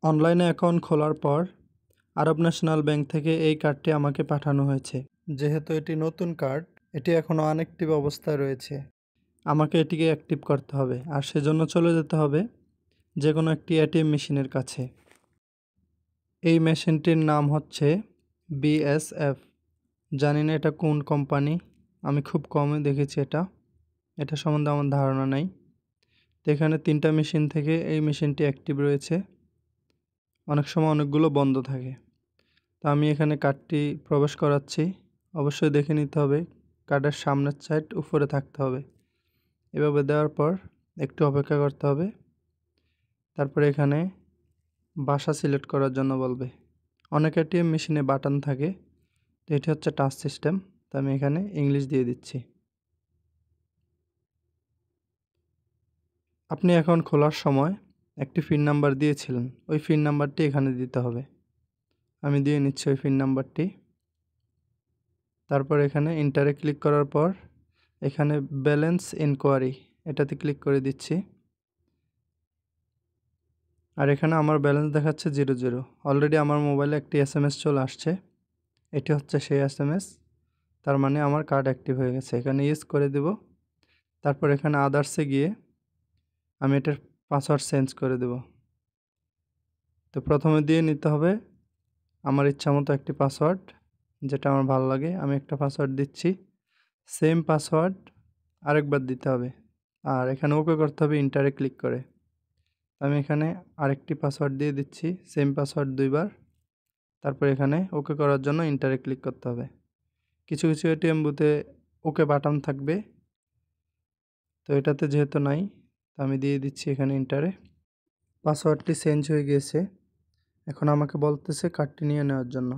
অনলাইনে অ্যাকাউন্ট খোলার পর আরব ন্যাশনাল ব্যাংক থেকে এই কার্ডটি আমাকে পাঠানো হয়েছে। যেহেতু এটি নতুন কার্ড, এটি এখনও আনঅ্যাক্টিভ অবস্থায় রয়েছে। আমাকে এটিকে অ্যাক্টিভ করতে হবে, আর সেজন্য চলে যেতে হবে যে কোনো একটি এটিএম মেশিনের কাছে। এই মেশিনটির নাম হচ্ছে বিএসএফ। জানি না এটা কোন কোম্পানি, আমি খুব কমই দেখেছি এটা সম্বন্ধে আমার ধারণা নেই। তো এখানে 3টা মেশিন থেকে এই মেশিনটি অ্যাক্টিভ রয়েছে। অনেক সময় অনেকগুলো বন্ধ থাকে। তো আমি এখানে কার্ডটি প্রবেশ করাচ্ছি। অবশ্যই দেখে নিতে হবে কার্ডের সামনের সাইড উপরে থাকতে হবে। এভাবে দেওয়ার পর একটু অপেক্ষা করতে হবে। তারপরে এখানে ভাষা সিলেক্ট করার জন্য বলবে। অনেক এটিএম মেশিনে বাটন থাকে, তো এটি হচ্ছে টাচ সিস্টেম, তো আমি এখানে ইংলিশ দিয়ে দিচ্ছি। আপনি অ্যাকাউন্ট খোলার সময় একটি পিন নাম্বার দিয়েছিলেন, ওই পিন নাম্বারটি এখানে দিতে হবে। আমি দিয়ে নিচ্ছি ওই পিন নাম্বারটি। তারপর এখানে এন্টারে ক্লিক করার পর এখানে ব্যালেন্স ইনকোয়ারি এটাতে ক্লিক করে দিচ্ছি। আর এখানে আমার ব্যালেন্স দেখাচ্ছে 00। অলরেডি আমার মোবাইলে একটি এসএমএস চলে আসছে। এটি হচ্ছে সেই এসএমএস, তার মানে আমার কার্ড অ্যাক্টিভ হয়ে গেছে। এখানে ইউজ করে দেব। তারপর এখানে আদার্সে গিয়ে আমি এটার পাসওয়ার্ড চেঞ্জ করে দেব। তো প্রথমে দিয়ে নিতে হবে আমার ইচ্ছামতো একটি পাসওয়ার্ড, যেটা আমার ভালো লাগে। আমি একটা পাসওয়ার্ড দিচ্ছি। সেম পাসওয়ার্ড আরেকবার দিতে হবে, আর এখানে ওকে করতে হবে ইন্টারে ক্লিক করে। আমি এখানে আরেকটি পাসওয়ার্ড দিয়ে দিচ্ছি, সেম পাসওয়ার্ড 2বার। তারপর এখানে ওকে করার জন্য ইন্টারে ক্লিক করতে হবে। কিছু কিছু এটিএম বুথে ওকে বাটন থাকবে, তো এটাতে যেহেতু নাই, তো আমি দিয়ে দিচ্ছি এখানে ইন্টারে। পাসওয়ার্ডটি চেঞ্জ হয়ে গিয়েছে। এখন আমাকে বলতেছে কার্ডটি নিয়ে নেওয়ার জন্য।